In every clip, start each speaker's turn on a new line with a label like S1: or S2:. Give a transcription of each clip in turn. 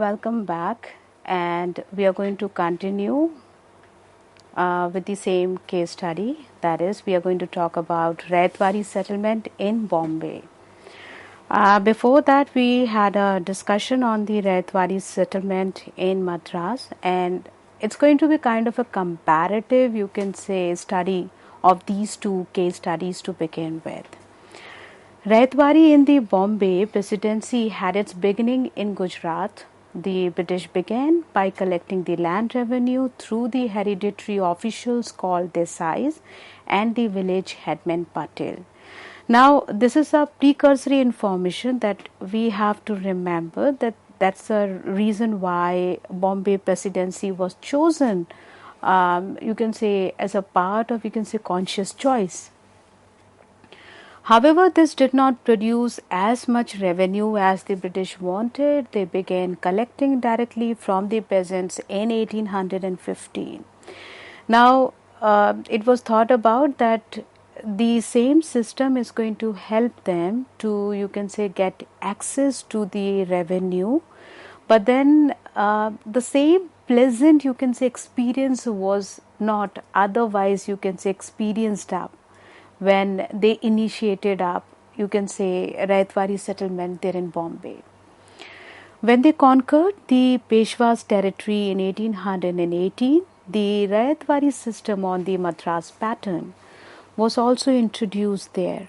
S1: Welcome back, and we are going to continue with the same case study. That is, we are going to talk about Ryotwari settlement in Bombay. Before that, we had a discussion on the Ryotwari settlement in Madras, and it's going to be kind of a comparative, you can say, study of these two case studies to begin with. Ryotwari in the Bombay Presidency had its beginning in Gujarat. The British began by collecting the land revenue through the hereditary officials called Desais and the village headman Patel. Now, this is a precursory information that we have to remember, that that's the reason why Bombay Presidency was chosen, you can say, as a part of, you can say, conscious choice. However, this did not produce as much revenue as the British wanted. They began collecting directly from the peasants in 1815. Now, it was thought about that the same system is going to help them to, you can say, get access to the revenue, but then the same pleasant, you can say, experience was not otherwise, you can say, experienced up when they initiated up, you can say, Ryotwari settlement there in Bombay. When they conquered the Peshwa's territory in 1818, the Ryotwari system on the Madras pattern was also introduced there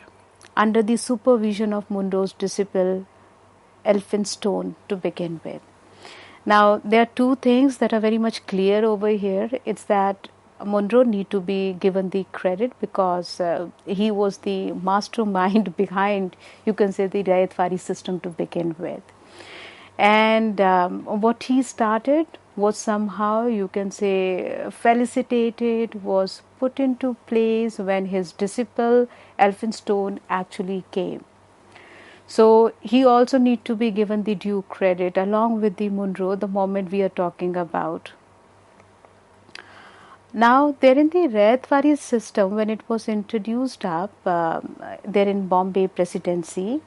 S1: under the supervision of Munro's disciple Elphinstone to begin with. Now, there are two things that are very much clear over here. It's that Munro need to be given the credit because he was the mastermind behind, you can say, the Ryotwari system to begin with. And what he started was somehow, you can say, felicitated, was put into place when his disciple Elphinstone actually came. So he also need to be given the due credit along with the Munro, the moment we are talking about. Now, there in the Ryotwari system, when it was introduced up there in Bombay Presidency,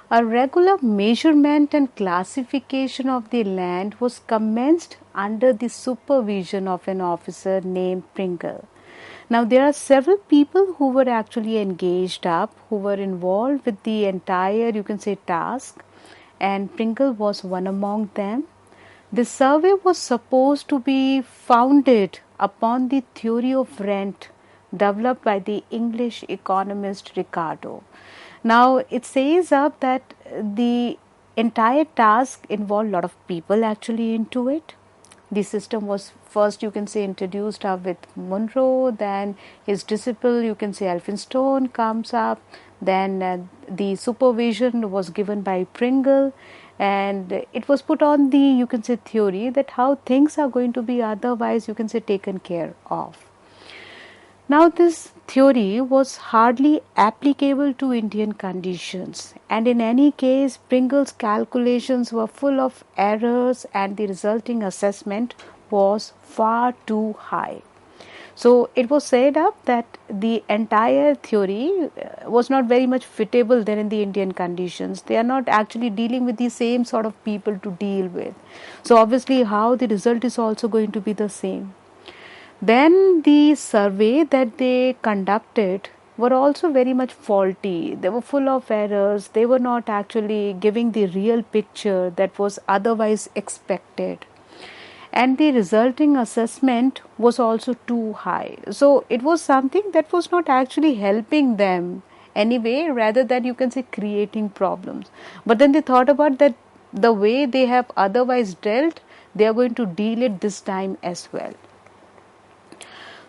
S1: a regular measurement and classification of the land was commenced under the supervision of an officer named Pringle. Now, there are several people who were actually engaged up, who were involved with the entire, you can say, task, and Pringle was one among them. This survey was supposed to be founded upon the theory of rent developed by the English economist Ricardo. Now, it says up that the entire task involved a lot of people actually into it. The system was first, you can say, introduced up with Munro, then his disciple, you can say, Elphinstone comes up, then the supervision was given by Pringle, and it was put on the, you can say, theory that how things are going to be otherwise, you can say, taken care of. Now, this theory was hardly applicable to Indian conditions, and in any case, Pringle's calculations were full of errors and the resulting assessment was far too high. So, it was said up that the entire theory was not very much fitable there in the Indian conditions. They are not actually dealing with the same sort of people to deal with. So, obviously, how the result is also going to be the same. Then the survey that they conducted were also very much faulty. They were full of errors. They were not actually giving the real picture that was otherwise expected. And the resulting assessment was also too high. So it was something that was not actually helping them anyway, rather than, you can say, creating problems. But then they thought about that the way they have otherwise dealt, they are going to deal it this time as well.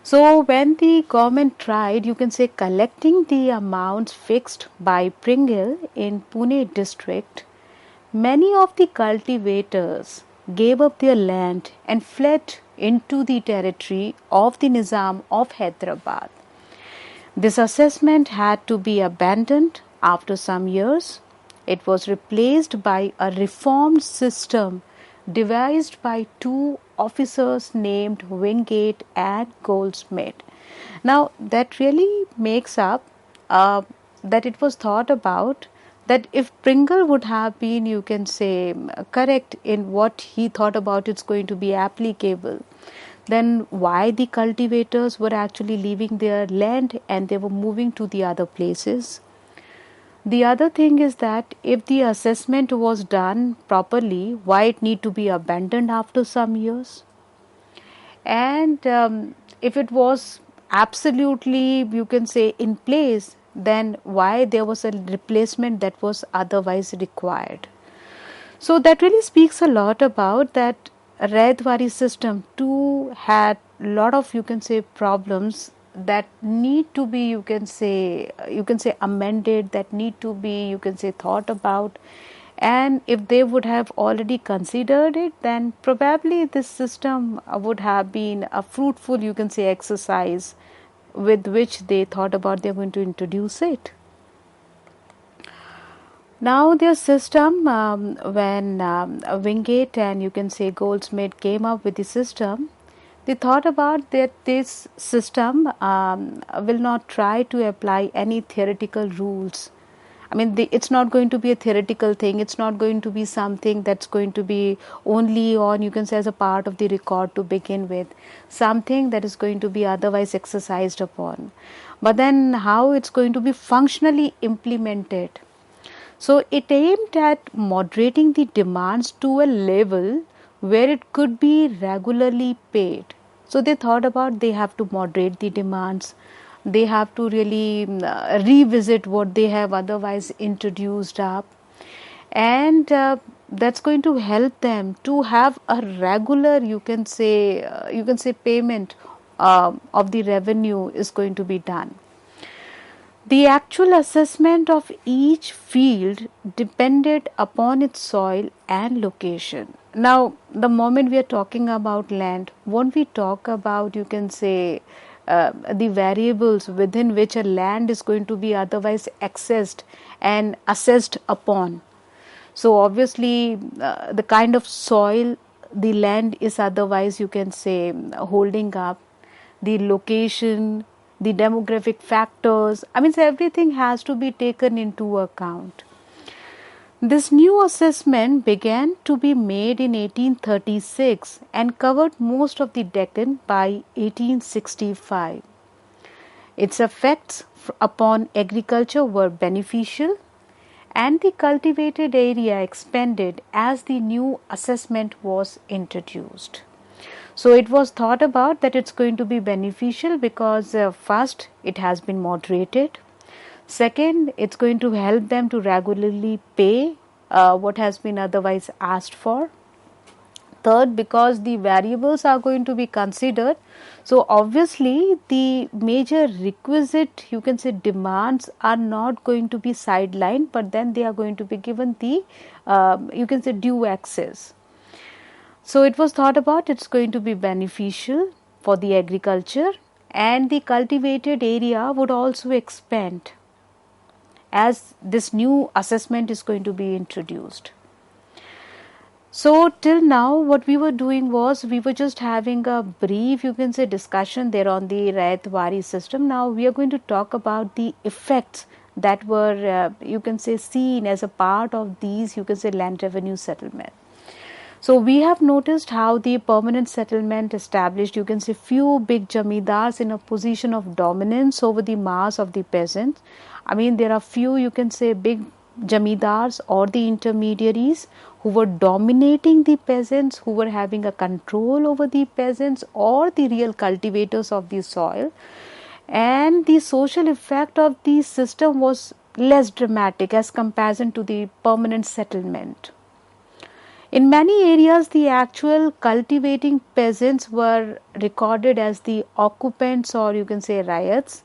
S1: So when the government tried, you can say, collecting the amounts fixed by Pringle in Pune district, many of the cultivators gave up their land and fled into the territory of the Nizam of Hyderabad. This assessment had to be abandoned after some years. It was replaced by a reformed system devised by two officers named Wingate and Goldsmith. Now, that really makes up that it was thought about that if Pringle would have been, you can say, correct in what he thought about it's going to be applicable, then why the cultivators were actually leaving their land and they were moving to the other places? The other thing is that if the assessment was done properly, why it need to be abandoned after some years? And if it was absolutely, you can say, in place, then why there was a replacement that was otherwise required? So that really speaks a lot about that Ryotwari system too had a lot of, you can say, problems that need to be, you can say amended, that need to be, you can say, thought about. And if they would have already considered it, then probably this system would have been a fruitful, you can say, exercise with which they thought about they're going to introduce it. Now their system, when Wingate and, you can say, Goldsmith came up with the system, they thought about that this system will not try to apply any theoretical rules. I mean, it's not going to be a theoretical thing. It's not going to be something that's going to be only on, you can say, as a part of the record to begin with. Something that is going to be otherwise exercised upon. But then how it's going to be functionally implemented. So it aimed at moderating the demands to a level where it could be regularly paid. So they thought about they have to moderate the demands. They have to really revisit what they have otherwise introduced up, and that's going to help them to have a regular, you can say payment of the revenue is going to be done. The actual assessment of each field depended upon its soil and location. Now, the moment we are talking about land, when we talk about, you can say, the variables within which a land is going to be otherwise accessed and assessed upon. So obviously the kind of soil the land is otherwise, you can say, holding up, the location, the demographic factors, I mean, so everything has to be taken into account. This new assessment began to be made in 1836 and covered most of the Deccan by 1865. Its effects upon agriculture were beneficial, and the cultivated area expanded as the new assessment was introduced. So it was thought about that it's going to be beneficial because first, it has been moderated. Second, it's going to help them to regularly pay what has been otherwise asked for. Third, because the variables are going to be considered. So obviously the major requisite, you can say, demands are not going to be sidelined, but then they are going to be given the, you can say, due access. So it was thought about it's going to be beneficial for the agriculture, and the cultivated area would also expand as this new assessment is going to be introduced. So till now what we were doing was we were just having a brief, you can say, discussion there on the Ryotwari system. Now we are going to talk about the effects that were you can say seen as a part of these, you can say, land revenue settlement. So we have noticed how the permanent settlement established, you can say, few big jamidars in a position of dominance over the mass of the peasants. I mean, there are few, you can say, big jamidars or the intermediaries who were dominating the peasants, who were having a control over the peasants or the real cultivators of the soil. And the social effect of the system was less dramatic as comparison to the permanent settlement. In many areas, the actual cultivating peasants were recorded as the occupants, or you can say ryots,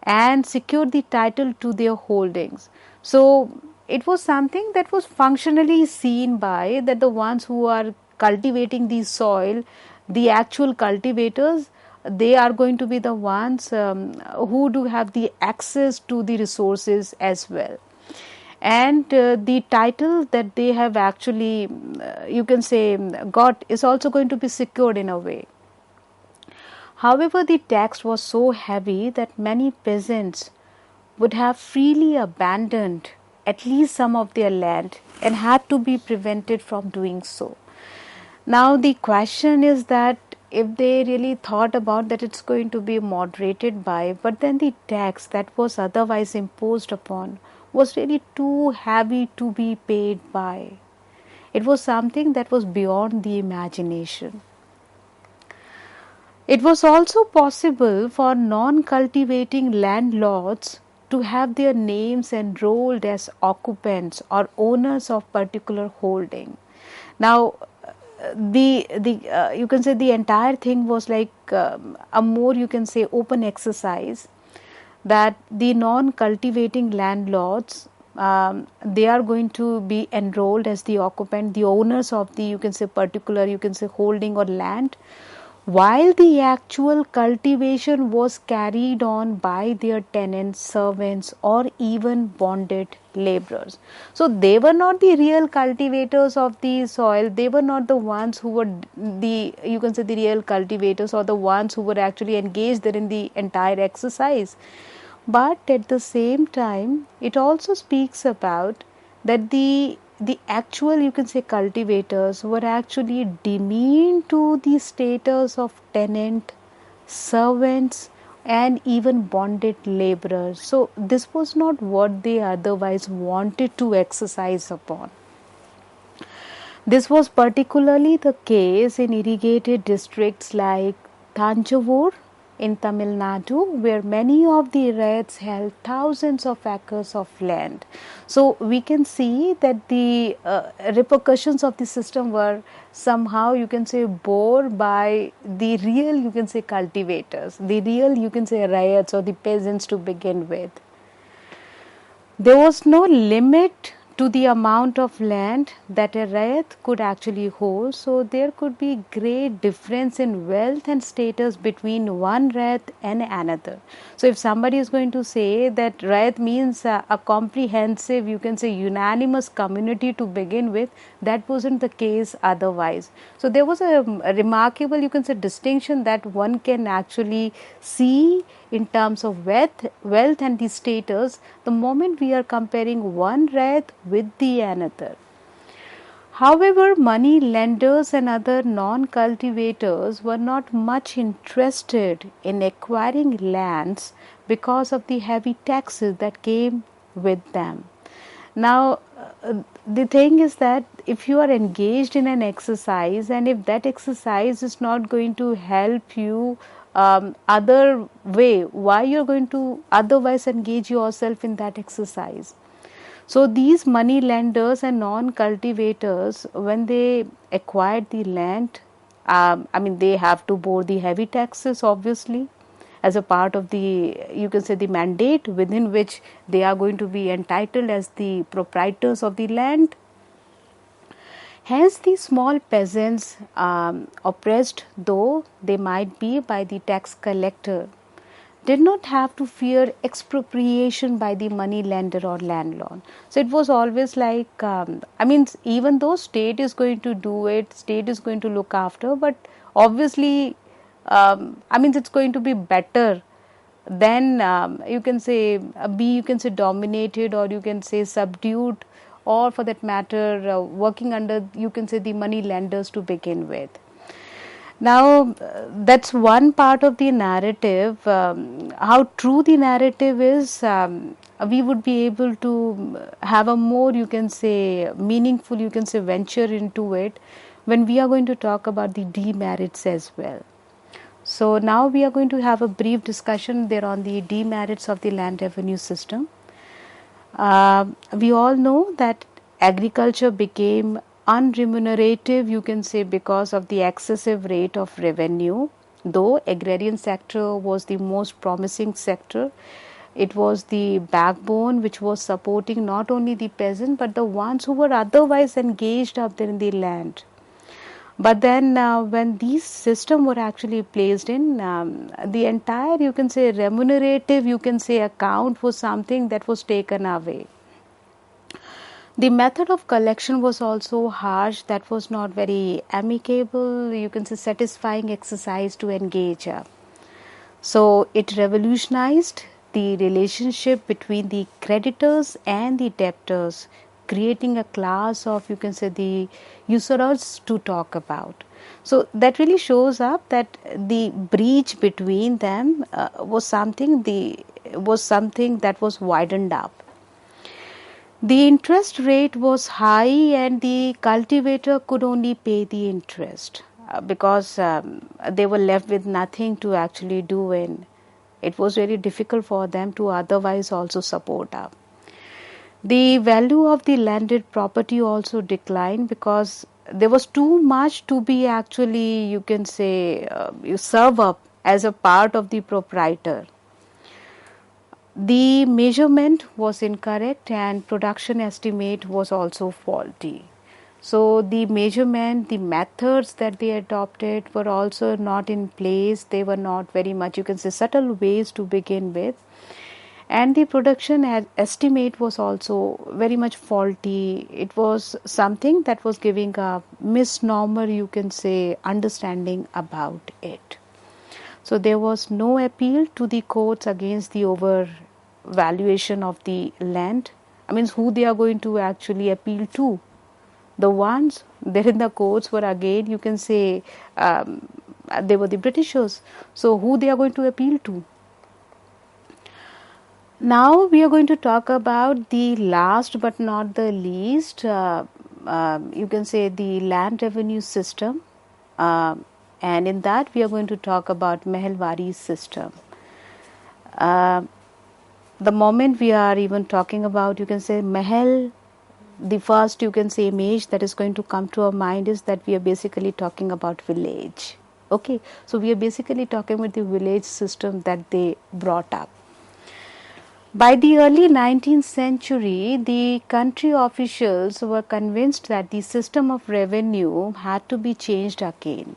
S1: and secured the title to their holdings. So it was something that was functionally seen by that the ones who are cultivating the soil, the actual cultivators, they are going to be the ones who do have the access to the resources as well. And the title that they have actually, you can say, got is also going to be secured in a way. However, the tax was so heavy that many peasants would have freely abandoned at least some of their land and had to be prevented from doing so. Now the question is that if they really thought about that, it's going to be moderated by, but then the tax that was otherwise imposed upon was really too heavy to be paid by. It was something that was beyond the imagination. It was also possible for non-cultivating landlords to have their names enrolled as occupants or owners of particular holding. Now, the you can say the entire thing was like a more, you can say, open exercise, that the non-cultivating landlords, they are going to be enrolled as the occupant, the owners of the, you can say, particular, you can say, holding or land, while the actual cultivation was carried on by their tenants, servants, or even bonded laborers. So they were not the real cultivators of the soil. They were not the ones who were the, you can say, the real cultivators, or the ones who were actually engaged there in the entire exercise. But at the same time, it also speaks about that the actual, you can say, cultivators were actually demeaned to the status of tenant, servants, and even bonded laborers. So this was not what they otherwise wanted to exercise upon. This was particularly the case in irrigated districts like Thanjavur in Tamil Nadu, where many of the Rayats held thousands of acres of land. So we can see that the repercussions of the system were somehow, you can say, bore by the real, you can say, cultivators, the real, you can say, Rayats or the peasants to begin with. There was no limit to the amount of land that a Rayat could actually hold, so there could be great difference in wealth and status between one Rayat and another. So if somebody is going to say that Rayat means a comprehensive, you can say, unanimous community to begin with, that wasn't the case otherwise. So there was a remarkable, you can say, distinction that one can actually see in terms of wealth and the status the moment we are comparing one Rayat with the another. However, money lenders and other non-cultivators were not much interested in acquiring lands because of the heavy taxes that came with them. Now, the thing is that if you are engaged in an exercise, and if that exercise is not going to help you other way, why you're going to otherwise engage yourself in that exercise? So these money lenders and non-cultivators, when they acquired the land, they have to bear the heavy taxes, obviously, as a part of the, you can say, the mandate within which they are going to be entitled as the proprietors of the land. Hence, the small peasants, oppressed though they might be by the tax collector, did not have to fear expropriation by the money lender or landlord. So it was always like, even though state is going to do it, state is going to look after, but obviously, it's going to be better than you can say dominated, or you can say subdued, or for that matter working under, you can say, the money lenders to begin with. Now that's one part of the narrative. How true the narrative is, we would be able to have a more, you can say, meaningful, you can say, venture into it when we are going to talk about the demerits as well. So now we are going to have a brief discussion there on the demerits of the land revenue system. We all know that agriculture became unremunerative, you can say, because of the excessive rate of revenue. Though agrarian sector was the most promising sector, it was the backbone which was supporting not only the peasant but the ones who were otherwise engaged up there in the land. But then when these systems were actually placed in, the entire, you can say, remunerative, you can say, account was something that was taken away. The method of collection was also harsh. That was not very amicable, you can say, satisfying exercise to engage. So it revolutionized the relationship between the creditors and the debtors, creating a class of, you can say, the usurers to talk about. So that really shows up that the breach between them was something that was widened up. The interest rate was high and the cultivator could only pay the interest because they were left with nothing to actually do, and it was very difficult for them to otherwise also support up. The value of the landed property also declined because there was too much to be actually, you can say, you serve up as a part of the proprietor. The measurement was incorrect and production estimate was also faulty. So the measurement, the methods that they adopted were also not in place. They were not very much, you can say, subtle ways to begin with. And the production estimate was also very much faulty. It was something that was giving a misnomer, you can say, understanding about it. So there was no appeal to the courts against the overvaluation of the land. I mean, who they are going to actually appeal to? The ones there in the courts were, again, you can say, they were the Britishers. So who they are going to appeal to? Now we are going to talk about the last but not the least, you can say, the land revenue system. And in that we are going to talk about Ryotwari system. The moment we are even talking about, you can say, Mahal, the first, you can say, image that is going to come to our mind is that we are basically talking about village. Okay, so we are basically talking about the village system that they brought up. By the early 19th century, the country officials were convinced that the system of revenue had to be changed again.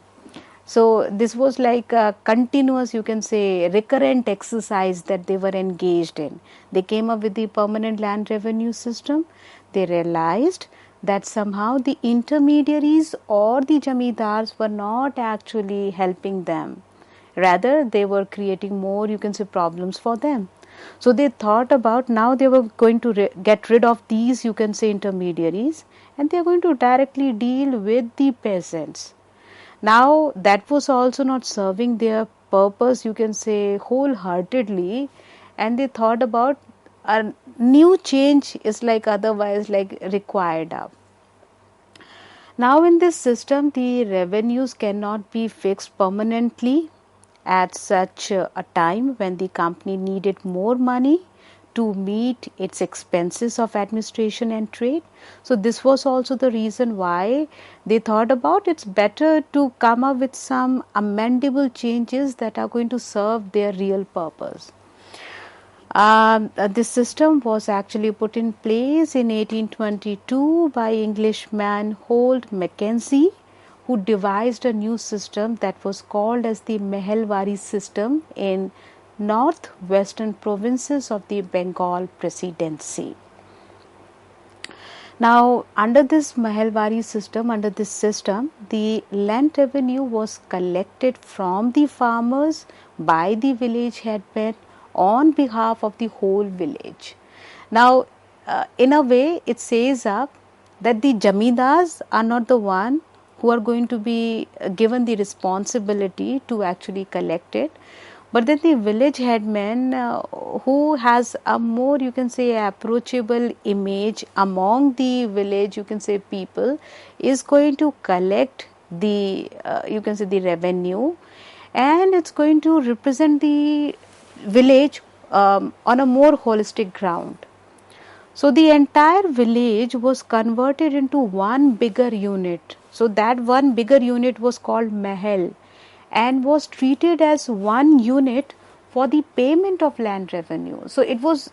S1: So this was like a continuous, you can say, recurrent exercise that they were engaged in. They came up with the permanent land revenue system. They realized that somehow the intermediaries or the jamidars were not actually helping them. Rather, they were creating more, you can say, problems for them. So they thought about, now they were going to get rid of these, you can say, intermediaries, and they are going to directly deal with the peasants. Now that was also not serving their purpose, you can say, wholeheartedly, and they thought about a new change is like otherwise like required up. Now in this system, the revenues cannot be fixed permanently at such a time when the company needed more money to meet its expenses of administration and trade. So this was also the reason why they thought about it's better to come up with some amendable changes that are going to serve their real purpose. This system was actually put in place in 1822 by Englishman Holt Mackenzie, who devised a new system that was called as the Ryotwari system in northwestern provinces of the Bengal Presidency. Now, under this Ryotwari system, the land revenue was collected from the farmers by the village headmen on behalf of the whole village. Now, in a way, it says up that the jamidars are not the one who are going to be given the responsibility to actually collect it, but then the village headman who has a more, you can say, approachable image among the village, you can say, people, is going to collect the you can say the revenue, and it's going to represent the village on a more holistic ground. So the entire village was converted into one bigger unit. So that one bigger unit was called Mahal and was treated as one unit for the payment of land revenue. So it was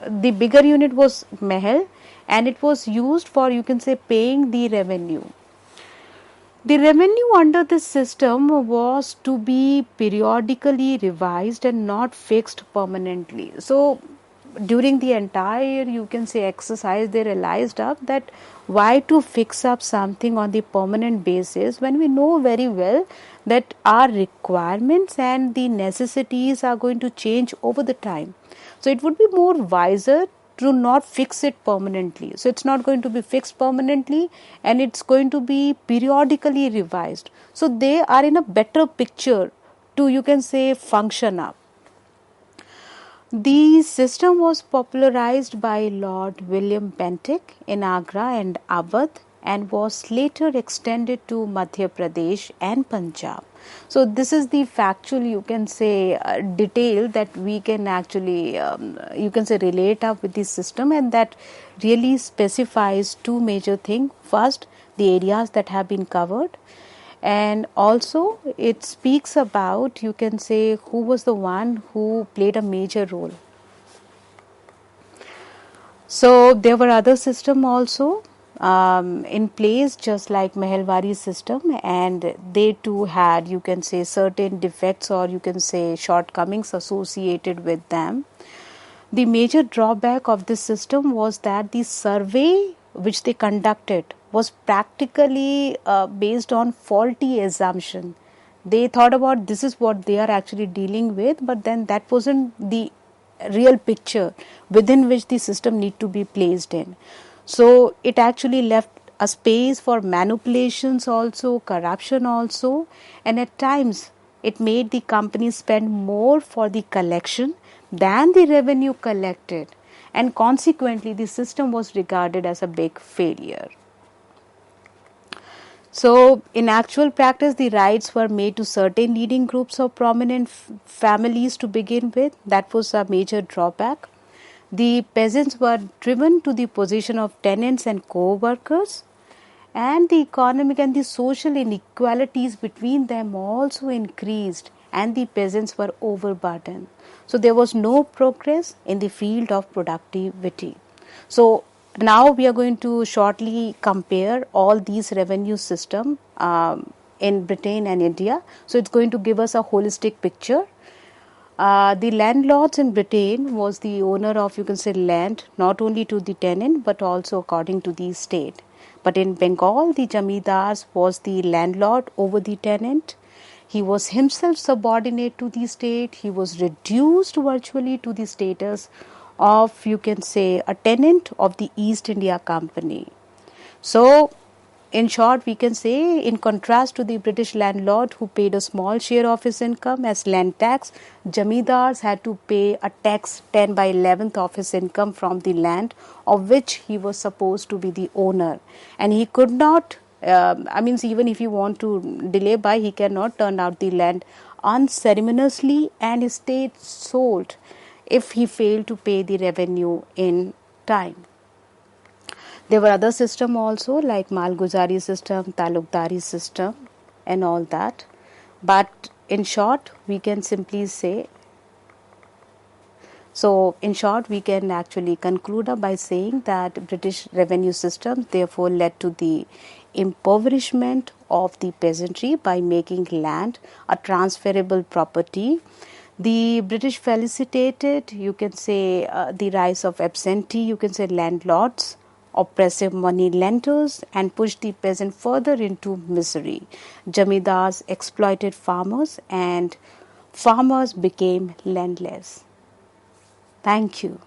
S1: the bigger unit was Mahal, and it was used for, you can say, paying the revenue. The revenue under this system was to be periodically revised and not fixed permanently. So during the entire, you can say, exercise, they realized up that why to fix up something on the permanent basis when we know very well that our requirements and the necessities are going to change over the time. So it would be more wiser to not fix it permanently. So it's not going to be fixed permanently, and it's going to be periodically revised. So they are in a better picture to, you can say, function up. The system was popularized by Lord William Bentinck in Agra and Awadh, and was later extended to Madhya Pradesh and Punjab. So this is the factual, you can say, detail that we can actually, you can say, relate up with the system, and that really specifies two major things. First, the areas that have been covered, and also it speaks about, you can say, who was the one who played a major role. So there were other system also in place, just like Meherwari system, and they too had, you can say, certain defects or, you can say, shortcomings associated with them. The major drawback of this system was that the survey which they conducted was practically based on faulty assumption. They thought about this is what they are actually dealing with, but then that wasn't the real picture within which the system need to be placed in. So it actually left a space for manipulations also, corruption also, and at times it made the company spend more for the collection than the revenue collected, and consequently the system was regarded as a big failure. So in actual practice, the rights were made to certain leading groups of prominent families to begin with. That was a major drawback. The peasants were driven to the position of tenants and co-workers, and the economic and the social inequalities between them also increased, and the peasants were overburdened. So there was no progress in the field of productivity. So now we are going to shortly compare all these revenue system in Britain and India. So it's going to give us a holistic picture. The landlords in Britain was the owner of, you can say, land not only to the tenant but also according to the state. But in Bengal, the Jamidars was the landlord over the tenant. He was himself subordinate to the state. He was reduced virtually to the status of, you can say, a tenant of the East India Company. So in short, we can say, in contrast to the British landlord who paid a small share of his income as land tax, Jamidars had to pay a tax 10 by 11th of his income from the land of which he was supposed to be the owner. And he could not, even if he want to delay by, he cannot turn out the land unceremoniously and estate sold if he failed to pay the revenue in time. There were other systems also like Malguzari system, Talukdari system and all that. But in short, we can simply say, we can actually conclude by saying that British revenue system therefore led to the impoverishment of the peasantry by making land a transferable property. The British facilitated, you can say, the rise of absentee, you can say, landlords, oppressive money lenders, and pushed the peasant further into misery. Jamidars exploited farmers and farmers became landless. Thank you.